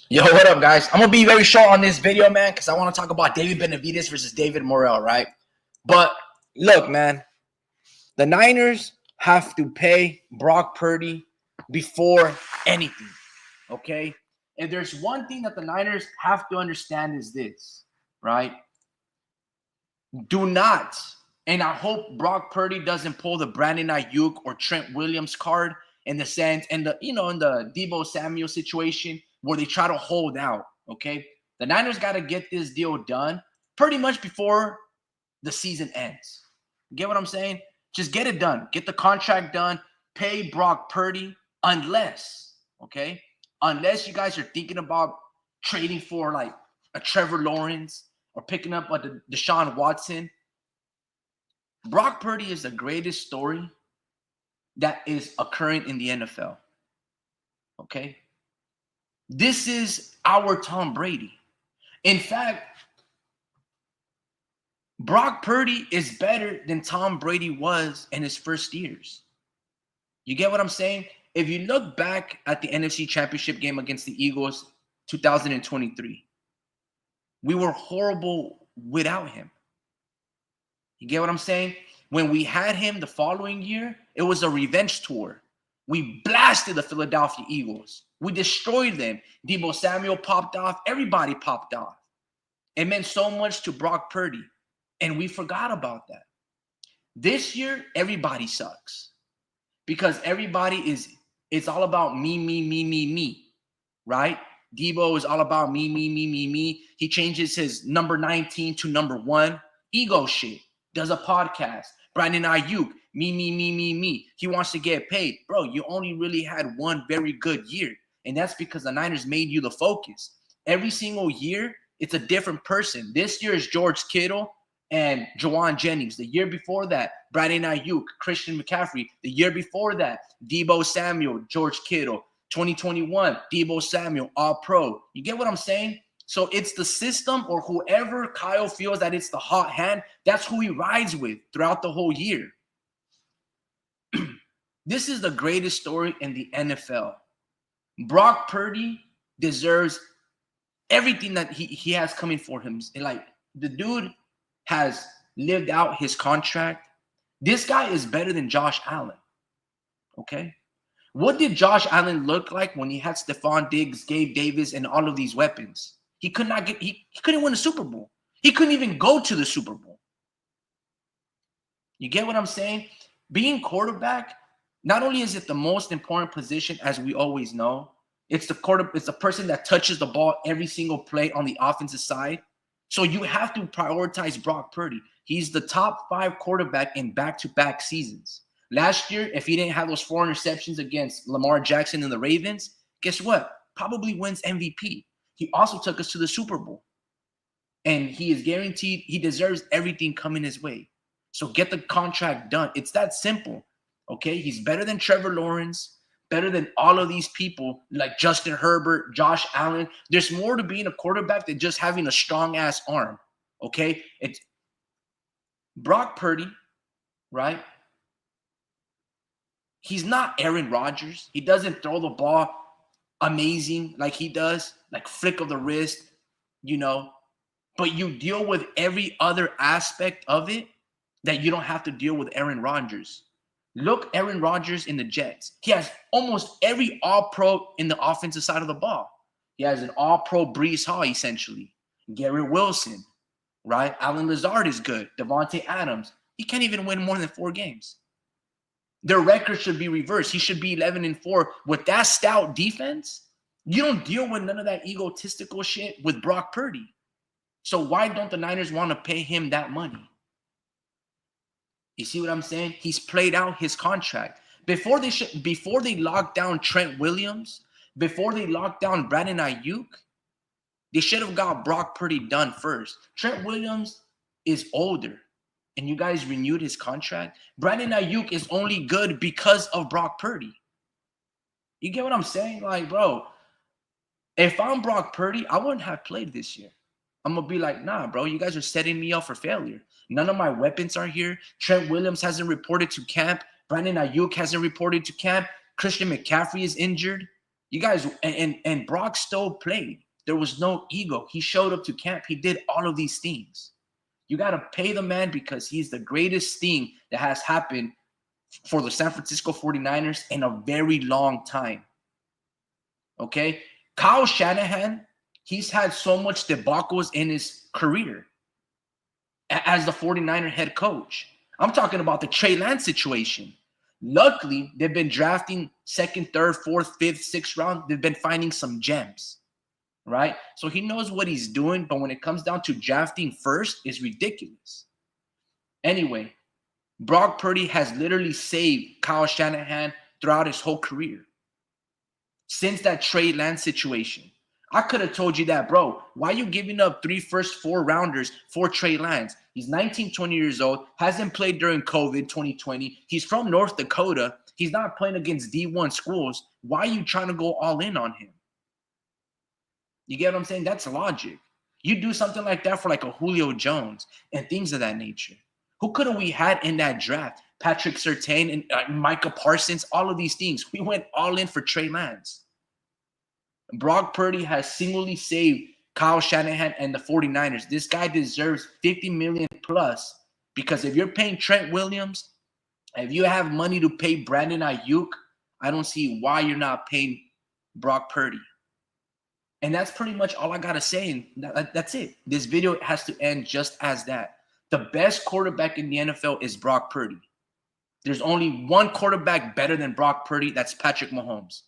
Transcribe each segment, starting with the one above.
Yo, what up, guys? I'm gonna be very short on this video, man, because I want to talk about David Benavidez versus David Morrell, right? But look, man, the Niners have to pay Brock Purdy before anything, okay? And there's one thing that the Niners have to understand is this, right? Do not, and I hope Brock Purdy doesn't pull the Brandon Ayuk or Trent Williams card in the sense, and in the Deebo Samuel situation where they try to hold out, okay? The Niners got to get this deal done pretty much before the season ends. Get what I'm saying? Just get it done. Get the contract done. Pay Brock Purdy unless you guys are thinking about trading for like a Trevor Lawrence or picking up a Deshaun Watson. Brock Purdy is the greatest story that is occurring in the NFL. Okay? This is our Tom Brady. In fact, Brock Purdy is better than Tom Brady was in his first years. You get what I'm saying? If you look back at the NFC Championship game against the Eagles 2023, we were horrible without him. You get what I'm saying? When we had him the following year, it was a revenge tour. We blasted the Philadelphia Eagles. We destroyed them. Deebo Samuel popped off. Everybody popped off. It meant so much to Brock Purdy, and we forgot about that. This year, everybody sucks because everybody it's all about me, right? Deebo is all about me. He changes his number 19 to number 1. Ego shit. Does a podcast. Brandon Ayuk, me. He wants to get paid. Bro, you only really had one very good year, and that's because the Niners made you the focus. Every single year, it's a different person. This year is George Kittle and Juwan Jennings. The year before that, Brandon Ayuk, Christian McCaffrey. The year before that, Deebo Samuel, George Kittle. 2021, Deebo Samuel, All-Pro. You get what I'm saying? So it's the system or whoever Kyle feels that it's the hot hand, that's who he rides with throughout the whole year. This is the greatest story in the NFL. Brock Purdy deserves everything that he has coming for him. Like, the dude has lived out his contract. This guy is better than Josh Allen. Okay? What did Josh Allen look like when he had Stephon Diggs, Gabe Davis, and all of these weapons? He couldn't win a Super Bowl. He couldn't even go to the Super Bowl. You get what I'm saying? Being quarterback, not only is it the most important position, as we always know, it's the person that touches the ball every single play on the offensive side. So you have to prioritize Brock Purdy. He's the top 5 quarterback in back-to-back seasons. Last year, if he didn't have those 4 interceptions against Lamar Jackson and the Ravens, guess what? Probably wins MVP. He also took us to the Super Bowl. And he is guaranteed, he deserves everything coming his way. So get the contract done. It's that simple, okay? He's better than Trevor Lawrence, better than all of these people like Justin Herbert, Josh Allen. There's more to being a quarterback than just having a strong-ass arm, okay? It's Brock Purdy, right? He's not Aaron Rodgers. He doesn't throw the ball amazing like he does, like flick of the wrist, but you deal with every other aspect of it that you don't have to deal with Aaron Rodgers. Look, Aaron Rodgers in the Jets. He has almost every all-pro in the offensive side of the ball. He has an all-pro Breece Hall, essentially. Garrett Wilson, right? Allen Lazard is good. Devontae Adams. He can't even win more than 4 games. Their record should be reversed. He should be 11-4. With that stout defense, you don't deal with none of that egotistical shit with Brock Purdy. So why don't the Niners want to pay him that money? You see what I'm saying? He's played out his contract. Before they locked down Trent Williams, before they locked down Brandon Ayuk, they should have got Brock Purdy done first. Trent Williams is older, and you guys renewed his contract. Brandon Ayuk is only good because of Brock Purdy. You get what I'm saying? Like, bro, if I'm Brock Purdy, I wouldn't have played this year. I'm going to be like, nah, bro, you guys are setting me up for failure. None of my weapons are here. Trent Williams hasn't reported to camp. Brandon Ayuk hasn't reported to camp. Christian McCaffrey is injured. You guys, and Brock still played. There was no ego. He showed up to camp. He did all of these things. You got to pay the man because he's the greatest thing that has happened for the San Francisco 49ers in a very long time. Okay? Kyle Shanahan, he's had so much debacles in his career as the 49er head coach. I'm talking about the Trey Lance situation. Luckily, they've been drafting second, third, fourth, fifth, sixth round. They've been finding some gems, right? So he knows what he's doing, but when it comes down to drafting first, it's ridiculous. Anyway, Brock Purdy has literally saved Kyle Shanahan throughout his whole career. Since that Trey Lance situation, I could have told you that, bro. Why are you giving up 3 first 4 rounders for Trey Lance? He's 19, 20 years old, hasn't played during COVID 2020. He's from North Dakota. He's not playing against D1 schools. Why are you trying to go all in on him? You get what I'm saying? That's logic. You do something like that for like a Julio Jones and things of that nature. Who could have we had in that draft? Patrick Surtain and Micah Parsons, all of these things. We went all in for Trey Lance. Brock Purdy has singly saved Kyle Shanahan and the 49ers. This guy deserves $50 million plus because if you're paying Trent Williams, if you have money to pay Brandon Ayuk, I don't see why you're not paying Brock Purdy. And that's pretty much all I got to say. And that's it. This video has to end just as that. The best quarterback in the NFL is Brock Purdy. There's only one quarterback better than Brock Purdy. That's Patrick Mahomes.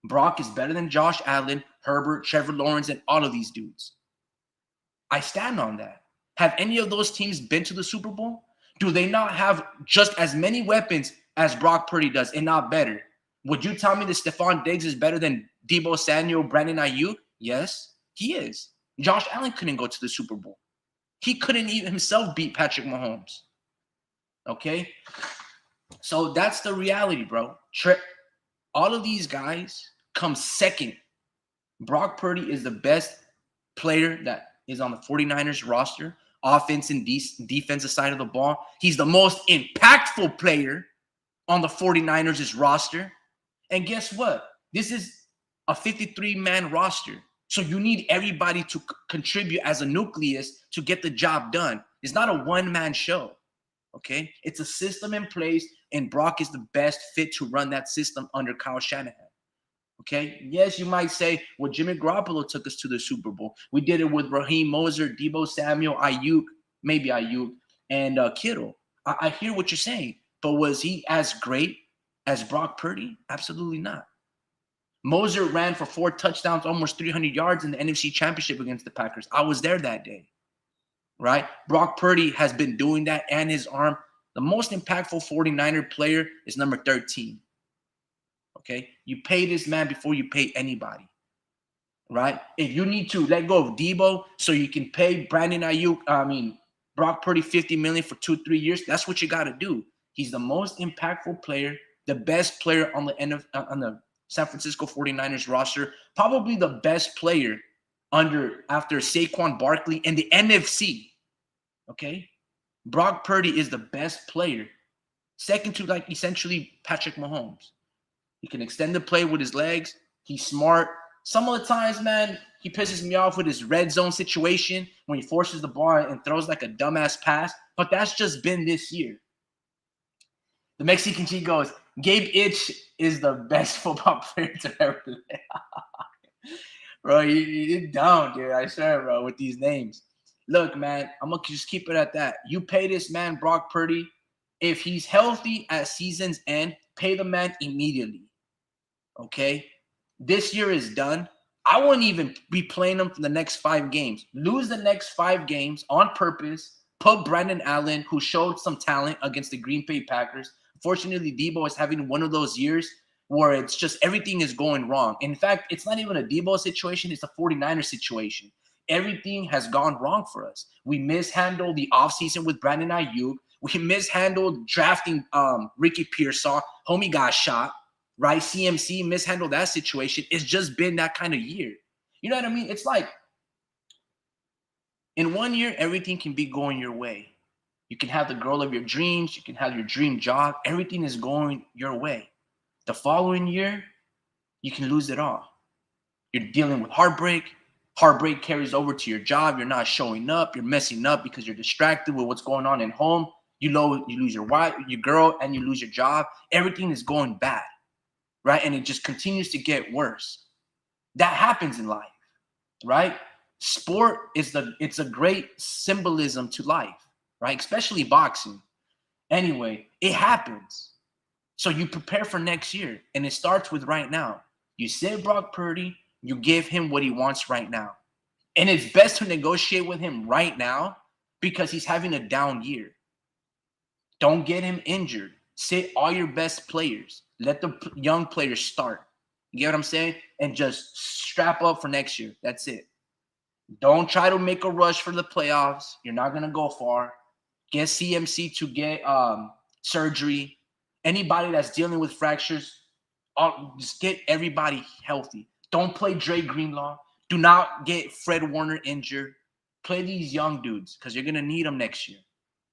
Brock is better than Josh Allen, Herbert, Trevor Lawrence, and all of these dudes. I stand on that. Have any of those teams been to the Super Bowl? Do they not have just as many weapons as Brock Purdy does and not better? Would you tell me that Stephon Diggs is better than Deebo Samuel, Brandon Ayuk? Yes, he is. Josh Allen couldn't go to the Super Bowl. He couldn't even himself beat Patrick Mahomes. Okay? So that's the reality, bro. All of these guys come second. Brock Purdy is the best player that is on the 49ers roster, offense and defensive side of the ball. He's the most impactful player on the 49ers' roster. And guess what? This is a 53-man roster. So you need everybody to contribute as a nucleus to get the job done. It's not a one-man show, okay? It's a system in place, and Brock is the best fit to run that system under Kyle Shanahan, okay? Yes, you might say, well, Jimmy Garoppolo took us to the Super Bowl. We did it with Raheem Mostert, Deebo Samuel, Ayuk, maybe Ayuk, and Kittle. I hear what you're saying, but was he as great as Brock Purdy? Absolutely not. Mostert ran for 4 touchdowns, almost 300 yards in the NFC Championship against the Packers. I was there that day, right? Brock Purdy has been doing that, and his arm. The most impactful 49er player is number 13, okay? You pay this man before you pay anybody, right? If you need to let go of Deebo so you can pay Brock Purdy $50 million for 2-3 years, that's what you got to do. He's the most impactful player, the best player on the San Francisco 49ers roster, probably the best player after Saquon Barkley in the NFC, okay? Brock Purdy is the best player, second to like essentially Patrick Mahomes. He can extend the play with his legs. He's smart. Some of the times, man, he pisses me off with his red zone situation when he forces the ball and throws like a dumbass pass, but that's just been this year. The Mexican G goes, Gabe Itch is the best football player to ever play. Bro, you're down, dude. I swear, bro, with these names. Look, man, I'm going to just keep it at that. You pay this man, Brock Purdy. If he's healthy at season's end, pay the man immediately. Okay? This year is done. I wouldn't even be playing him for the next 5 games. Lose the next 5 games on purpose. Put Brandon Allen, who showed some talent against the Green Bay Packers. Fortunately, Deebo is having one of those years where it's just everything is going wrong. In fact, it's not even a Deebo situation. It's a 49er situation. Everything has gone wrong for us. We mishandled the offseason with Brandon Ayuk. We mishandled drafting Ricky Pearsall. Homie got shot, right? CMC mishandled that situation. It's just been that kind of year. You know what I mean? It's like in one year, everything can be going your way. You can have the girl of your dreams. You can have your dream job. Everything is going your way. The following year, you can lose it all. You're dealing with heartbreak. Heartbreak carries over to your job. You're not showing up. You're messing up because you're distracted with what's going on at home. You lose your wife, your girl, and you lose your job. Everything is going bad, right? And it just continues to get worse. That happens in life, right? Sport it's a great symbolism to life, right? Especially boxing. Anyway, it happens. So you prepare for next year, and it starts with right now. You sit Brock Purdy, you give him what he wants right now. And it's best to negotiate with him right now because he's having a down year. Don't get him injured. Sit all your best players. Let the young players start. You get what I'm saying? And just strap up for next year. That's it. Don't try to make a rush for the playoffs. You're not going to go far. Get CMC to get surgery. Anybody that's dealing with fractures, just get everybody healthy. Don't play Dre Greenlaw. Do not get Fred Warner injured. Play these young dudes because you're going to need them next year.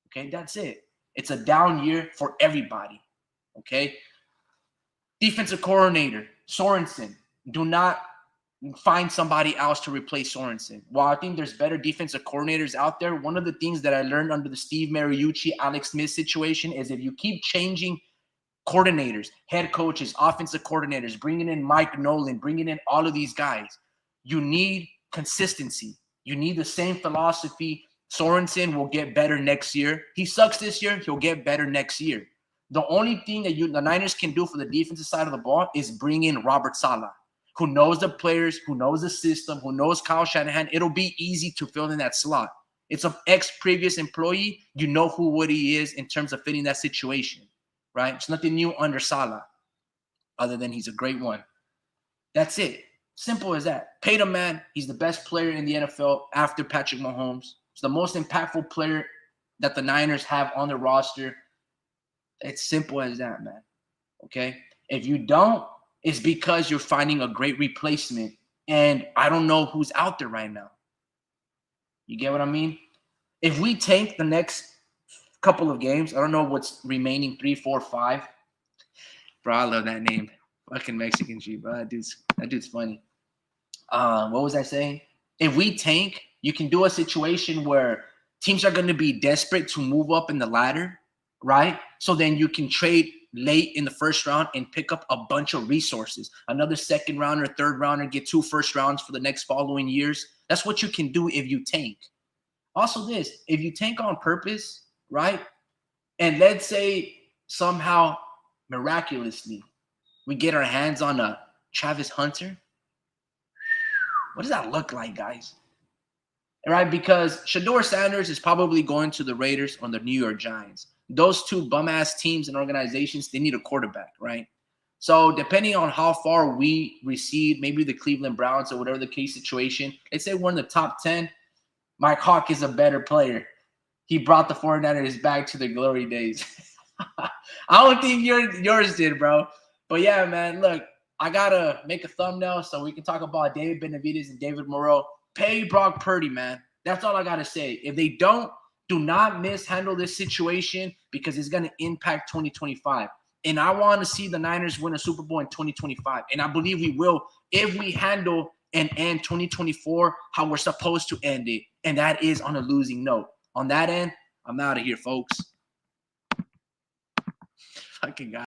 Okay, that's it. It's a down year for everybody. Okay? Defensive coordinator, Sorensen. Do not find somebody else to replace Sorensen. While I think there's better defensive coordinators out there, one of the things that I learned under the Steve Mariucci, Alex Smith situation is if you keep changing coordinators, head coaches, offensive coordinators, bringing in Mike Nolan, bringing in all of these guys, you need consistency. You need the same philosophy. Sorensen will get better next year. He sucks this year. He'll get better next year. The only thing that the Niners can do for the defensive side of the ball is bring in Robert Saleh, who knows the players, who knows the system, who knows Kyle Shanahan. It'll be easy to fill in that slot. It's an ex-previous employee. You know what he is in terms of fitting that situation, right? It's nothing new under Saleh, other than he's a great one. That's it. Simple as that. Pay the man. He's the best player in the NFL after Patrick Mahomes. He's the most impactful player that the Niners have on their roster. It's simple as that, man. Okay? If you don't, it's because you're finding a great replacement. And I don't know who's out there right now. You get what I mean? If we tank the next couple of games, I don't know what's remaining, 3, 4, 5. Bro, I love that name. Fucking Mexican G, bro. That dude's funny. What was I saying? If we tank, you can do a situation where teams are going to be desperate to move up in the ladder, right? So then you can trade late in the first round and pick up a bunch of resources. Another second rounder, third rounder, get 2 first rounds for the next following years. That's what you can do if you tank. Also this, if you tank on purpose, right? And let's say somehow, miraculously, we get our hands on a Travis Hunter. What does that look like, guys? Right? Because Shedeur Sanders is probably going to the Raiders or the New York Giants. Those two bum-ass teams and organizations, they need a quarterback, right? So depending on how far we recede, maybe the Cleveland Browns or whatever the case situation, let's say we're in the top 10, Mike Hawk is a better player. He brought the 49ers back to the glory days. I don't think yours did, bro. But yeah, man, look, I got to make a thumbnail so we can talk about David Benavidez and David Moreau. Pay Brock Purdy, man. That's all I got to say. If they don't, do not mishandle this situation because it's going to impact 2025. And I want to see the Niners win a Super Bowl in 2025. And I believe we will if we handle and end 2024 how we're supposed to end it. And that is on a losing note. On that end, I'm out of here, folks. Fucking guy.